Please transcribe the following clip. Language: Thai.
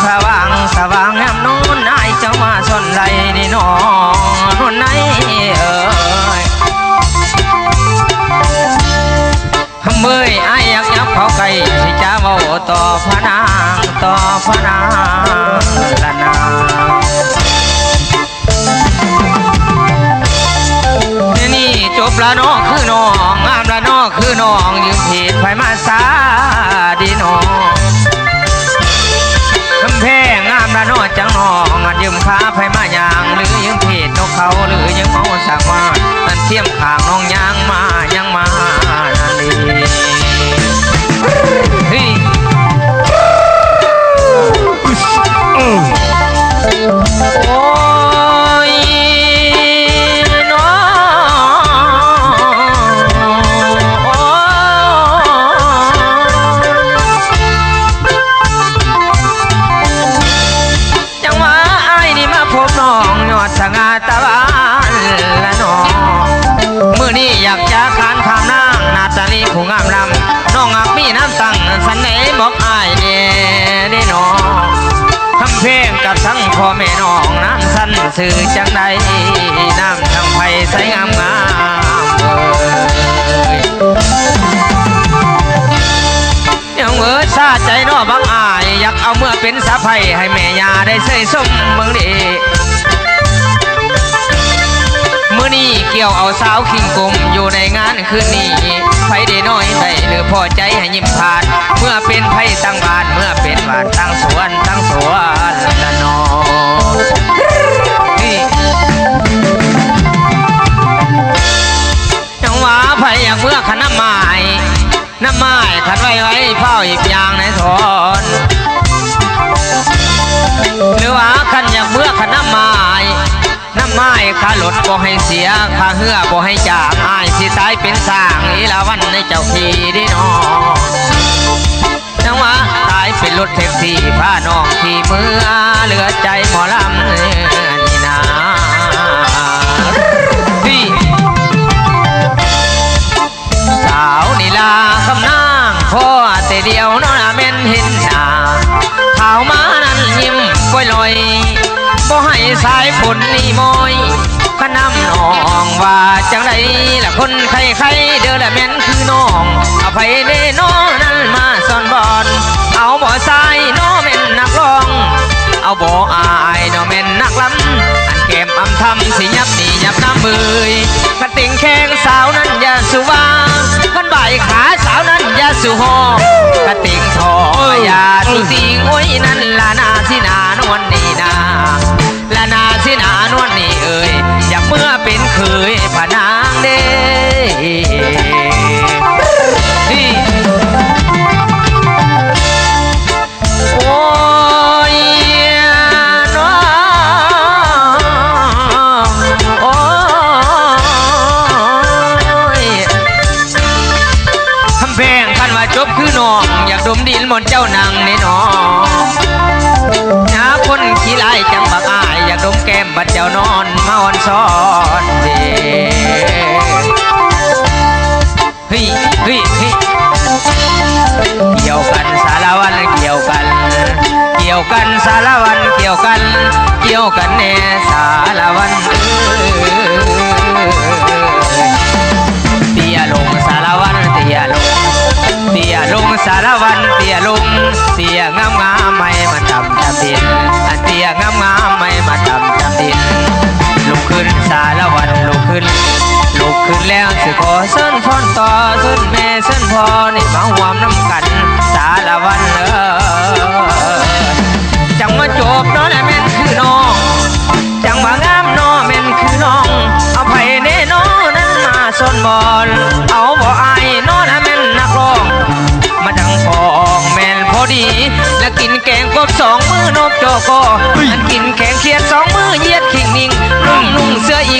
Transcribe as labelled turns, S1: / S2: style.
S1: สว่างงามนู้นนายเจ้ามาสนไรนี่น้องนวลไหนเมื่อยไอ้ยักยับเขาไก่สิจ้าเว้าต่อพระนางละนางนี่จบละน้องคือน้องงามละน้องคือน้องยืมผิดไฟมาซาดีน้องคำแพงงามละน้องจังน้องยืมขาไฟมายางหรือยืมผิดนกเขาหรือยืมเมาสักว่านั่นเทียมขางน้องยางมานั่นดีโอ้ยน้องจังหวะไอ้นี่มาพบน้องยอดสง่าตะวันละน้องมื้อนี้อยากจะขานคำนางนาตาลีผู้งามลำน้องอักมีน้ำตั้งสันไหนบอกอ้ายเนี่ยน้องคำเพลงกับทั้งพ่อแม่น้องน้ำสั้นสื่อจังใดน้ำทั้งไผ่ใสงามยังเมื่อซาใจน้อบังอายอยากเอาเมื่อเป็นสะใภ้ให้แม่ยาได้เสยสมเมืองดีมื้อนี้เกี่ยวเอาสาวขิงกลมอยู่ในงานคืนนี้ไผได้น้อยได้หรือพอใจให้ยิ้มผ่านเมื่อเป็นไผตั้งบ้านเมื่อเป็นบ้านตั้งสวนละนอจังหวะไผอยากเมื่อขันน้ำไม้ขันไว้เฝ้าอีกอย่างในทอนหรือว่าขันอยากเมื่อขันน้ำไม้ข้ารถบ่ให้เสียข้าเหือบ่ให้จากอ้ายสิตายเป็นสร้างอีลาวันในเจ้าพี่ดิน้องจังหวะตายเป็นรถแท็กซี่พาน้องที่เมื่อเหลือใจหมอลำนี่นะสาวนิลาคำนางพ่อแต่เดียวน้องแม่นเห็นหน้าข่าวมานั้นยิ้มก้อยลอยบ่ให้สายฝนนี่มอยขน้ำน้องว่าจังไดละคนใครเด้อละแม่นคือน้องเอาไปเด้น้องนั้นมาซ่อนบอนเอาบ่สายน้องแม่นนักร้องเอาบ่อายน้องแม่นนักลำอันแก้มอำทำสิยับนี่ยับน้ำเบยกระติ่งแข้งสาวนั้นอย่าสุวากันบ่ายขาสาวนั้นอย่าสุหอกระติ่งทออย่าสุสิงโอ้ยนั่นละนาสินานวลนี่นาละนาสินานวลนี่เอ่ยอยากเมื่อเป็นเคยพนางเด้โอ้ยน้องโอ้ยคำเพลงคันว่าจบคือน้องอยากดมดินมนเจ้านางในน้องหาคนขี้ไล่จังบักอายอยากดมแก้มบัดเจ้านอนมาอ่อนซ้อนเด้เกี่ยวกันสารวันเกี่ยวกันสารวันเกี่ยวกันแน่สารวันเตี้ยลงสารวันเตี้ยลงสารวันเตี้ยงามไม่มาทำจำดินอันเตี้ยงามไม่มาทำจำดินลุกขึ้นสารวันลุกขึ้นแล้วสิขอเส้นพรต่อเส้นแม่เส้นพ่อนี่มาหวมน้ำกันสารวันจังมาจบน้อแม่นคือน้องจังมางามน้อแม่นคือน้องเอาไผ่เน่น้อนั้นมาซ่อนบอลเอาบ่อายน้อนะแม่นนักร้องมาดังฟองแม่นพอดีและกินแกงกบ2 มือนกโจโกอันกินแกงเขียด2 มือเยียดขิงนิ่งนุ่งเสื้ออิง